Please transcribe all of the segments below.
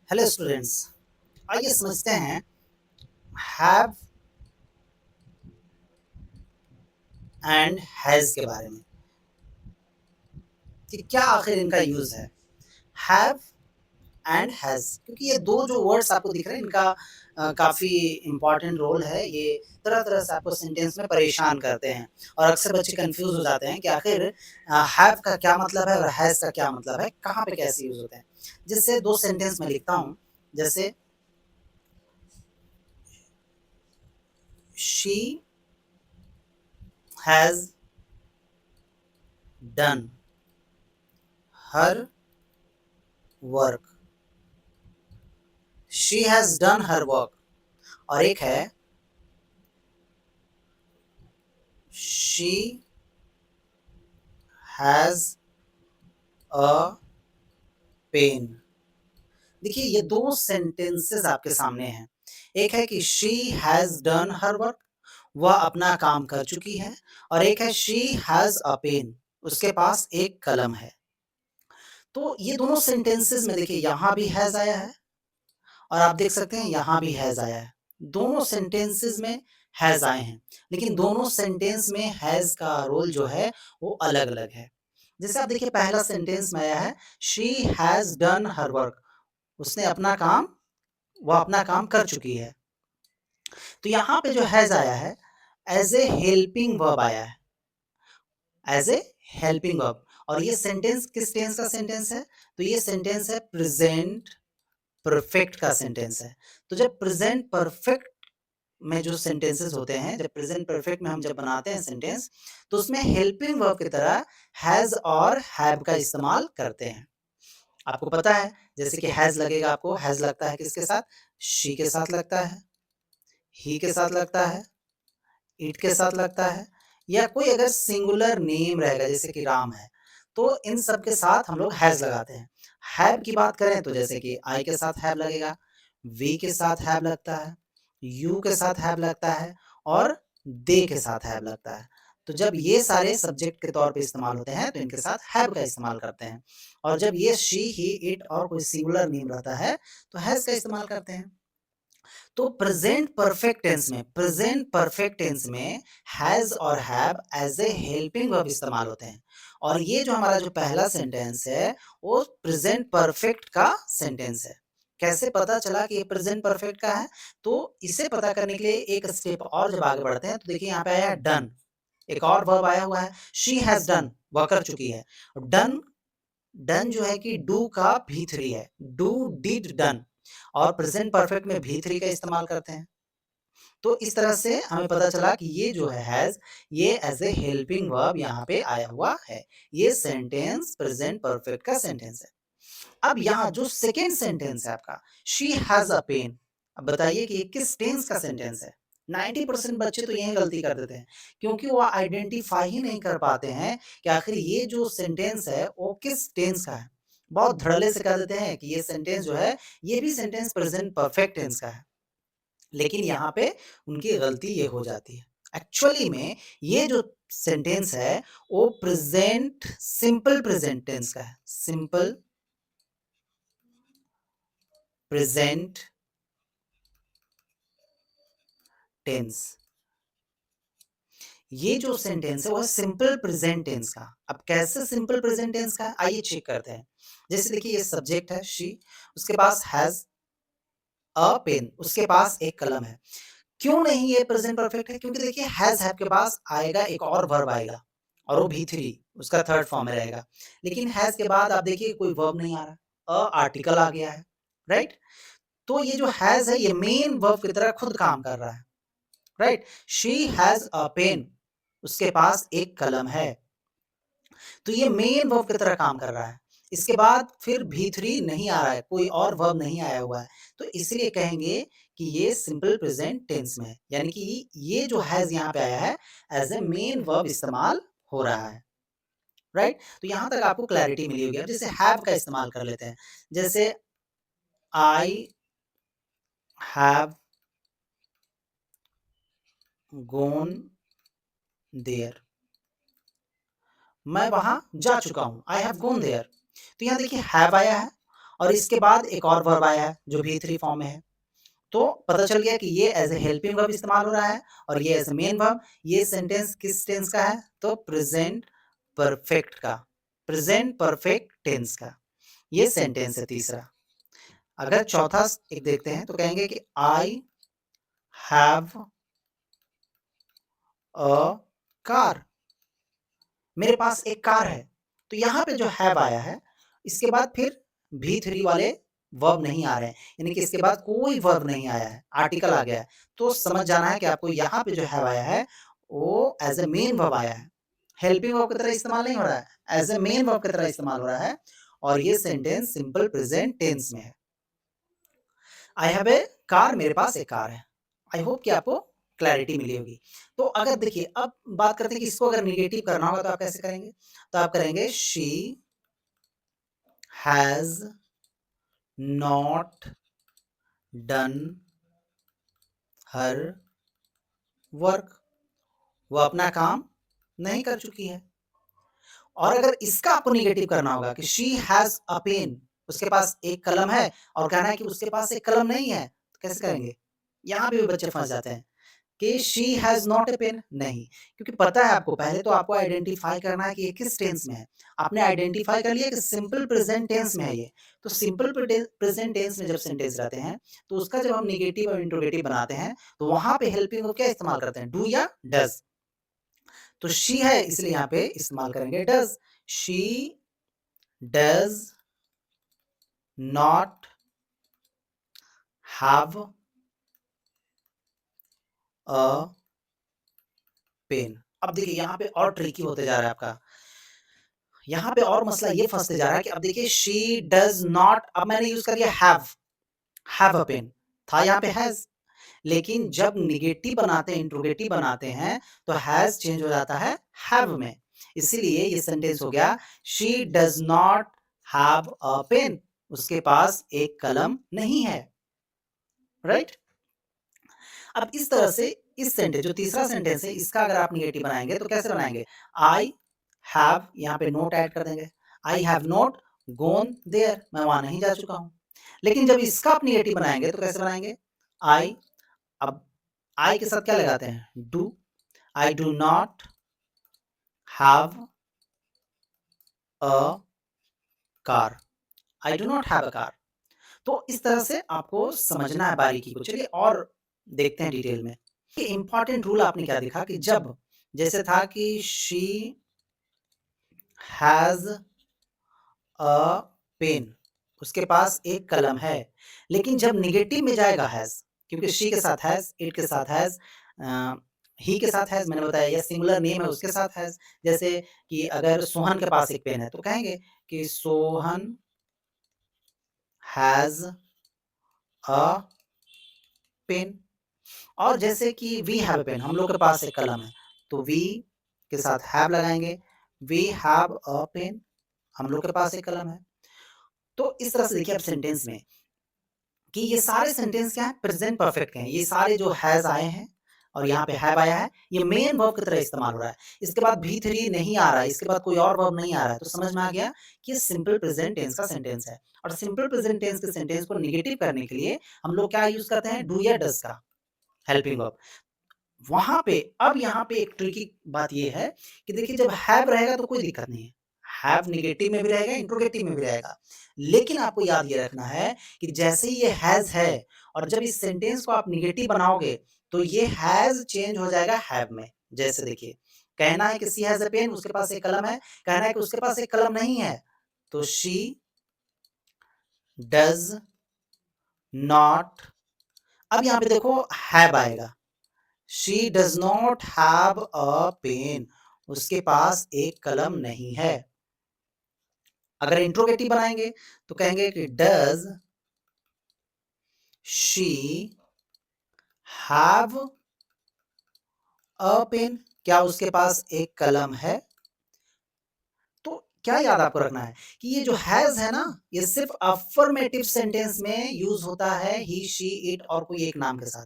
Hello students, आइए समझते हैं हैव एंड हैज़ के बारे में कि क्या आखिर इनका यूज़ है। हैव एंड हैज़, क्योंकि ये दो जो वर्ड्स आपको दिख रहे हैं इनका काफ़ी इम्पोर्टेंट रोल है। ये तरह-तरह से आपको सेंटेंस में परेशान करते हैं और अक्सर बच्चे कन्फ्यूज़ हो जाते हैं कि आखिर हैव का क्या मतलब है और हैज़ का क्या मतलब है, कहाँ पे कैसे यूज़ होते हैं। जिससे 2 सेंटेंस मैं लिखता हूँ, जैसे she has done her work, she has done her work. और एक है शी हैज़ अ पेन। देखिए ये दो सेंटेंसेस आपके सामने हैं। एक है कि she has done her work, वह अपना काम कर चुकी है, और एक है शी हैज़ अ पेन, उसके पास एक कलम है। तो ये दोनों सेंटेंसेस में देखिए यहाँ भी हैज़ आया है और आप देख सकते हैं यहाँ भी हैज़ आया है। दोनों सेंटेंसेस में हैज़ आए हैं, लेकिन दोनों सेंटेंस में हैज़ का रोल जो है वो अलग-अलग है। जैसे आप देखिए पहला सेंटेंस में आया है she has done her work, उसने अपना काम वह अपना काम कर चुकी है। तो यहाँ पे जो हैज़ आया है एज़ ए हेल्पिंग वर्ब आया है, एज़ ए हेल्पिंग वर्ब। और ये सेंटेंस किस टेंस का सेंटेंस है? तो ये सेंटेंस है प्रेज़ेंट परफेक्ट का सेंटेंस है। तो जब प्रेज़ेंट परफेक्ट में जो सेंटेंसेस होते हैं, जब प्रेज़ेंट परफेक्ट में हम जब बनाते हैं सेंटेंस, तो उसमें हेल्पिंग वर्ब की तरह हैज़ और हैव का इस्तेमाल करते हैं। आपको पता है जैसे कि हैज़ लगेगा, आपको हैज़ लगता है किसके साथ? शी के साथ लगता है, ही के साथ लगता है, इट के साथ लगता है, या कोई अगर सिंगुलर नेम रहेगा जैसे कि राम है, तो इन सब के साथ हम लोग हैज़ लगाते हैं। हैव की बात करें तो जैसे कि आई के साथ हैव लगेगा, वी के साथ हैव लगता है, यू के साथ हैव लगता है और दे के साथ हैव लगता है। तो जब ये सारे सब्जेक्ट के तौर पे इस्तेमाल होते हैं तो इनके साथ हैव का इस्तेमाल करते हैं, और जब ये शी, ही, इट और कोई सिंगुलर नेम रहता है तो हैज़ का इस्तेमाल करते हैं। तो प्रेजेंट परफेक्ट टेंस में हैज़ और have as a helping verb इस्तेमाल होते हैं। और ये जो हमारा जो पहला सेंटेंस है, वो प्रेजेंट परफेक्ट का सेंटेंस है। कैसे पता चला कि ये प्रेजेंट परफेक्ट का है? तो इसे पता करने के लिए एक स्टेप और जब आगे बढ़ते हैं तो देखिए यहाँ पे आया है डन, एक और वर्ब आया हुआ है, शी हैज़ डन, वह कर चुकी है। डन डन जो है कि डू का भी3 है, डू, डिड, डन, और प्रेजेंट परफेक्ट में भी3 का इस्तेमाल करते हैं। तो इस तरह से हमें पता चला कि ये जो है हैज़, ये एज़ ए हेल्पिंग वर्ब यहाँ पे आया हुआ है। ये सेंटेंस प्रेजेंट परफेक्ट का सेंटेंस है। अब यहाँ जो सेकंड सेंटेंस है आपका, शी हैज़ अ पेन, अब बताइए कि ये किस टेंस का सेंटेंस है? 90% बच्चे तो यही गलती कर देते हैं, क्योंकि वो आइडेंटिफ़ाई ही नहीं कर पाते हैं कि आखिर ये जो सेंटेंस है वो किस टेंस का है। बहुत धड़ल्ले से कह देते हैं कि ये सेंटेंस जो है, ये भी सेंटेंस प्रेजेंट परफेक्ट टेंस का है। लेकिन यहाँ पे उनकी गलती ये हो जाती है। एक्चुअली में ये जो सेंटेंस है वो प्रेजेंट सिंपल प्रेजेंट टेंस का है। सिंपल प्रेजेंट टेंस, ये जो सेंटेंस है वो है सिंपल प्रेजेंट टेंस का। अब कैसे सिंपल प्रेजेंट टेंस का है, आइए चेक करते हैं। जैसे देखिए ये सब्जेक्ट है शी, उसके पास हैज अ पेन, उसके पास एक कलम है। क्यों नहीं ये प्रेजेंट परफेक्ट है? क्योंकि देखिए हैज़ हैव के पास आएगा एक और वर्ब आएगा और वो भी3 उसका थर्ड फॉर्म में रहेगा। लेकिन हैज़ के बाद आप देखिए कोई वर्ब नहीं आ रहा, आर्टिकल आ गया है, राइट? तो ये जो हैज़ है ये मेन वर्ब की तरह खुद काम कर रहा है, right? She has a pen, उसके पास एक कलम है। तो ये मेन वर्ब की तरह काम कर रहा है। इसके बाद फिर भी3 नहीं आ रहा है, कोई और वर्ब नहीं आया हुआ है। तो इसलिए कहेंगे कि ये सिंपल प्रेजेंट टेंस में है। यानी कि ये जो हैज़ यहाँ पे आया है एज़ ए मेन वर्ब इस्तेमाल हो रहा है, राइट? तो यहाँ तक आपको क्लैरिटी मिली होगी। अब जैसे हैव का इस्तेमाल कर लेते हैं। जैसे आई हैव गॉन देयर, मैं वहाँ जा चुका हूँ। I have gone there. तो यहाँ देखिए हैव आया है और इसके बाद एक और वर्ब आया है जो V3 फॉर्म में है। तो पता चल गया कि ये एज ए हेल्पिंग वर्ब इस्तेमाल हो रहा है और ये एज ए मेन वर्ब। ये सेंटेंस किस टेंस का है? तो प्रेजेंट परफेक्ट का, प्रेजेंट परफेक्ट टेंस का ये सेंटेंस है तीसरा। अगर चौथा एक देखते हैं तो कहेंगे कि आई हैव अ कार, मेरे पास एक कार है। तो यहाँ पे जो हैव आया है इसके बाद फिर V3 वाले वर्ब नहीं आ रहे हैं, यानी कि इसके बाद कोई वर्ब नहीं आया है, आर्टिकल आ गया है। तो समझ जाना है कि आपको यहाँ पे जो हैव आया है वो एज ए मेन वर्ब आया है, हेल्पिंग वर्ब की तरह इस्तेमाल नहीं हो रहा है, एज ए मेन वर्ब की तरह इस्तेमाल हो रहा है और ये सेंटेंस सिंपल प्रेजेंट टेंस में है। आई हैव ए कार, मेरे पास एक कार है। आई होप कि आपको क्लैरिटी मिली होगी। तो अगर देखिए अब बात करते हैं कि इसको अगर नेगेटिव करना होगा तो आप कैसे करेंगे? तो आप करेंगे she has not done her work, वो अपना काम नहीं कर चुकी है। और अगर इसका आपको नेगेटिव करना होगा कि शी हैज अ पेन, उसके पास एक कलम है और कहना है कि उसके पास एक कलम नहीं है, तो कैसे करेंगे? यहाँ पे भी बच्चे फंस जाते हैं कि she has not a pen, नहीं, क्योंकि पता है आपको, पहले तो आपको आइडेंटिफाई करना है कि ये किस टेंस में है। आपने आइडेंटिफाई कर लिया कि सिंपल प्रेजेंट टेंस में है ये। तो सिंपल प्रेजेंट टेंस में जब सेंटेंस रहते हैं तो उसका जब हम नेगेटिव और इंट्रोगेटिव बनाते हैं तो वहां पे हेल्पिंग को क्या इस्तेमाल करते हैं? डू या डज। तो शी है इसलिए यहाँ पे इस्तेमाल करेंगे does. She does not have a pen. अब देखिए यहाँ पे और ट्रिकी होते जा रहा है आपका, यहाँ पे और मसला ये फंसते जा रहा है कि अब देखिए शी डज नॉट, अब मैंने यूज कर लिया हैव अ पेन, था यहाँ पे हैज, लेकिन जब निगेटिव बनाते हैं, इंट्रोगेटिव बनाते हैं तो हैज चेंज हो जाता है हैव में। इसीलिए ये सेंटेंस हो गया she does not have a pen, उसके पास एक कलम नहीं है, राइट। अब इस तरह से इस सेंटेंस जो तीसरा सेंटेंस है इसका अगर आप निगेटिव बनाएंगे तो कैसे बनाएंगे? आई हैव, यहाँ पे नोट ऐड कर देंगे, I have not gone there, मैं वहां नहीं जा चुका हूं। लेकिन जब इसका आप निगेटिव बनाएंगे तो कैसे बनाएंगे? आई, अब आई के साथ क्या लगाते हैं? Do. I do not have a car, I do not have a car. तो इस तरह से आपको समझना है बारीकी को। चलिए और देखते हैं डिटेल में। इंपॉर्टेंट रूल आपने क्या देखा कि जब जैसे था कि शी हैज अ पेन, उसके पास एक कलम है, लेकिन जब निगेटिव में जाएगा हैज, क्योंकि शी के साथ हैज, इट के साथ हैज, ही के साथ हैज, मैंने बताया या सिंगुलर नेम है उसके साथ हैज। जैसे कि अगर सोहन के पास एक पेन है तो कहेंगे कि सोहन हैज अ पेन। और जैसे कि वी हैव अ पेन, हम लोग के पास एक कलम है, तो वी के साथ हैव लगाएंगे, वी हैव अ पेन, हम लोग के पास एक कलम है। तो इस तरह से देखिए अब सेंटेंस में कि ये सारे सेंटेंस क्या है? प्रेजेंट परफेक्ट के हैं। ये सारे जो हैज आए हैं और यहाँ पे हैव आया है, ये मेन वर्ब की तरह इस्तेमाल हो रहा है। इसके बाद V3 नहीं आ रहा है, इसके बाद कोई और वर्ब नहीं आ रहा है, तो समझ में आ गया कि ये सिंपल प्रेजेंट टेंस का सेंटेंस है। और सिंपल प्रेजेंट टेंस के सेंटेंस को नेगेटिव करने के लिए हम लोग क्या यूज करते हैं? डू या डज का हेल्पिंग वर्ब। वहां पे अब यहाँ पे एक ट्रिकी बात ये है कि देखिए जब हैव रहेगा तो कोई दिक्कत नहीं है, हैव नेगेटिव में भी रहेगा, इंट्रोगेटिव में भी रहेगा। लेकिन आपको याद ये रखना है कि जैसे ही ये हैज है और जब इस सेंटेंस को आप नेगेटिव बनाओगे तो ये हैज चेंज हो जाएगा हैव में। जैसे देखिए कहना है कि सी हैज अ पेन, उसके पास एक कलम है, कहना है कि उसके पास एक कलम नहीं है, तो शी डज नॉट, अब यहाँ पे देखो हैव आएगा, she does not have a pen, उसके पास एक कलम नहीं है। अगर इंट्रोगेटिव बनाएंगे तो कहेंगे कि does she have a pen, क्या उसके पास एक कलम है? तो क्या याद आपको रखना है कि ये जो हैज है ना, ये सिर्फ अफर्मेटिव सेंटेंस में यूज होता है, ही शी इट और कोई एक नाम के साथ।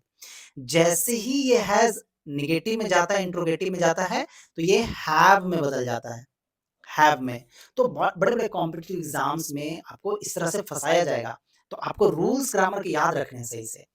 जैसे ही ये हैज निगेटिव में जाता है, इंट्रोगेटिव में जाता है, तो ये हैव में बदल जाता है, हैव में। तो बड़े-बड़े कॉम्पिटिटिव एग्ज़ाम्स में आपको इस तरह से फँसाया जाएगा, तो आपको रूल्स ग्रामर के याद रखने हैं सही से।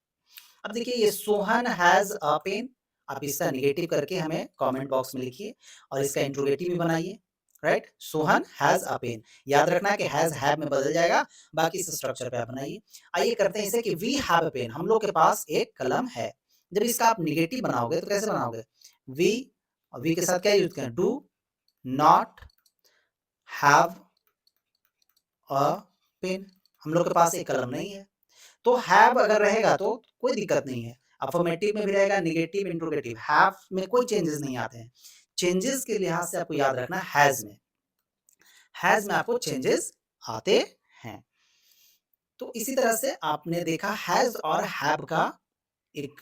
अब देखिए ये सोहन हैज़ अ पेन, आप इसका नेगेटिव करके हमें कमेंट बॉक्स में लिखिए और इसका इंट्रोगेटिव भी बनाइए, right? Sohan has a pen, याद रखना है कि हैज़ हैव में बदल जाएगा, बाकी इस स्ट्रक्चर पे आप बनाइए। आइए करते हैं इसे कि वी हैव अ पेन, हम लोग के पास एक कलम है। जब इसका आप नेगेटिव बनाओगे तो कैसे बनाओगे? वी, और वी के साथ क्या यूज़ करें? Do not have a pen, हम लोग के पास एक कलम नहीं है। तो हैव अगर रहेगा तो कोई दिक्कत नहीं है। अफ़र्मेटिव में भी रहेगा, नेगेटिव, इंट्रोगेटिव, हैव में कोई चेंजेस नहीं आते हैं। चेंजेस के लिहाज से आपको याद रखना है हैज़ में आपको चेंजेस आते हैं। तो इसी तरह से आपने देखा हैज़ और हैव का एक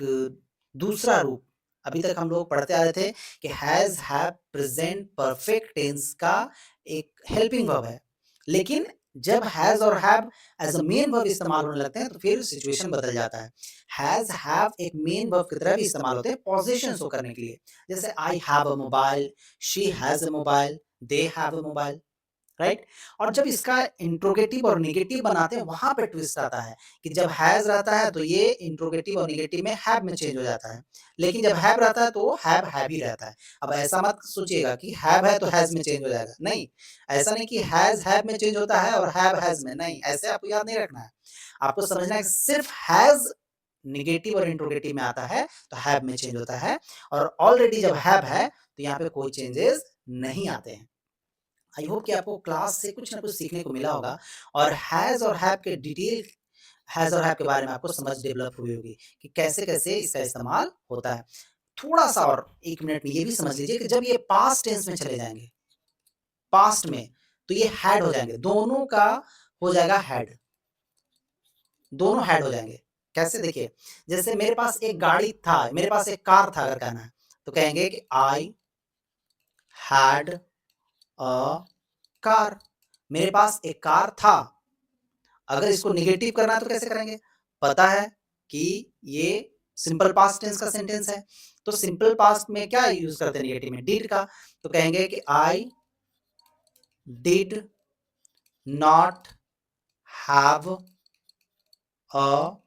दूसरा रूप। अभी तक हम लोग पढ़ते आ रहे थे कि has, have, present perfect tense का एक हेल्पिंग वर्ब है। लेकिन जब हैज़ और have as a main verb इस्तेमाल होने लगते हैं तो फिर सिचुएशन बदल जाता है। हैज़, हैव एक मेन वर्ब की तरह भी इस्तेमाल होते हैं पोज़ेशन शो करने के लिए। जैसे I have a mobile, she has a mobile, they have a mobile. Right? और जब इसका इंट्रोगेटिव और नेगेटिव बनाते हैं वहाँ पे ट्विस्ट आता है कि जब हैज़ रहता है तो ये इंट्रोगेटिव और नेगेटिव में हैव में चेंज हो जाता है। लेकिन जब हैव रहता है तो वो हैव ही रहता है। अब ऐसा मत सोचिएगा कि हैव है तो हैज़ में चेंज हो जाएगा, नहीं। ऐसा नहीं कि हैज़ हैव में चेंज होता है और हैव हैज़ में, नहीं, ऐसे आपको याद नहीं रखना है। आपको समझना है कि सिर्फ़ हैज़ नेगेटिव और इंट्रोगेटिव में आता है तो हैव में चेंज होता है और ऑलरेडी जब हैव है तो यहाँ पे कोई चेंजेज़ नहीं आते हैं। आई होप कि आपको क्लास से कुछ ना कुछ सीखने को मिला होगा और हैज़ और हैव के डिटेल हैज़ और हैव के बारे में आपको समझ डेवलप हुई होगी कि कैसे-कैसे इसका इस्तेमाल होता है। थोड़ा-सा और 1 मिनट में ये भी समझ लीजिए कि जब ये पास्ट टेंस में चले जाएँगे, पास्ट में, तो ये हैड हो जाएँगे, दोनों का हो जाएगा हैड, दोनों हैड हो जाएँगे। कैसे देखिए, जैसे मेरे पास एक गाड़ी था, मेरे पास एक कार था अगर कहना है, तो कहेंगे कि आई हैड अ कार, मेरे पास एक कार था। अगर इसको नेगेटिव करना है तो कैसे करेंगे? पता है कि ये सिंपल पास्ट टेंस का सेंटेंस है, तो सिंपल पास्ट में क्या यूज़ करते हैं नेगेटिव में? डिड का, तो कहेंगे कि I did not have a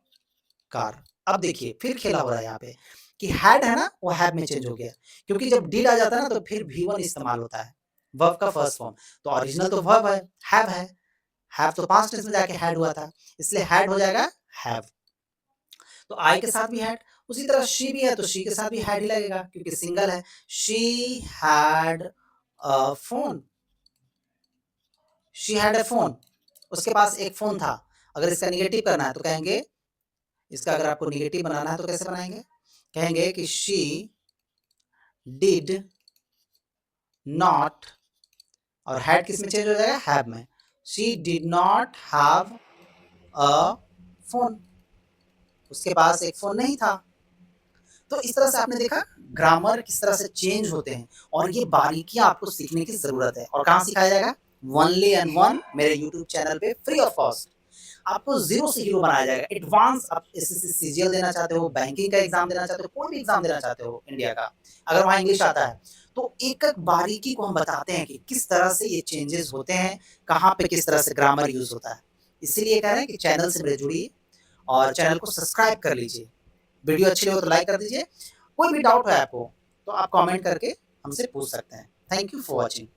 car. अब देखिए फिर खेला हो रहा है यहाँ पे कि हैड है ना, वो हैव में चेंज हो गया, क्योंकि जब डिड आ जाता है ना तो फिर वी1 इस्तेमाल होता है, वर्ब का फर्स्ट फॉर्म, तो ओरिजिनल तो वर्ब है, हैव तो पास्ट टेंस में जाके हैड हुआ था, इसलिए हैड हो जाएगा हैव। तो आई के साथ भी हैड, उसी तरह शी भी है तो शी के साथ भी हैड ही लगेगा क्योंकि सिंगल है। She had a phone, she had a phone, उसके पास एक फ़ोन था। अगर इसका नेगेटिव करना है तो कहेंगे, इसका अगर आपको नेगेटिव बनाना है तो कैसे बनाएँगे? कहेंगे कि शी डिड नॉट, और हैड किस में चेंज हो जाएगा? हैव में। She did not have a phone, उसके पास एक फ़ोन नहीं था। तो इस तरह से आपने देखा ग्रामर किस तरह से चेंज होते हैं और ये बारीकियां आपको सीखने की जरूरत है। और कहाँ सिखाया जाएगा? वनली एंड वन मेरे यूट्यूब चैनल पे फ्री ऑफ कॉस्ट। आपको जीरो से हीरो बनाया जाएगा। एडवांस आप एसएससी सीजीएल देना चाहते हो, बैंकिंग का एग्जाम देना चाहते हो, कोई भी एग्जाम देना चाहते हो इंडिया का, अगर वहाँ इंग्लिश आता है तो एक एक बारीकी को हम बताते हैं कि किस तरह से ये चेंजेस होते हैं, कहाँ पे किस तरह से ग्रामर यूज होता है। इसीलिए कह रहे हैं कि चैनल से मेरे जुड़िए और चैनल को सब्सक्राइब कर लीजिए। वीडियो अच्छी लगे तो लाइक कर दीजिए। कोई भी डाउट है आपको तो आप कमेंट करके हमसे पूछ सकते हैं। Thank you for watching.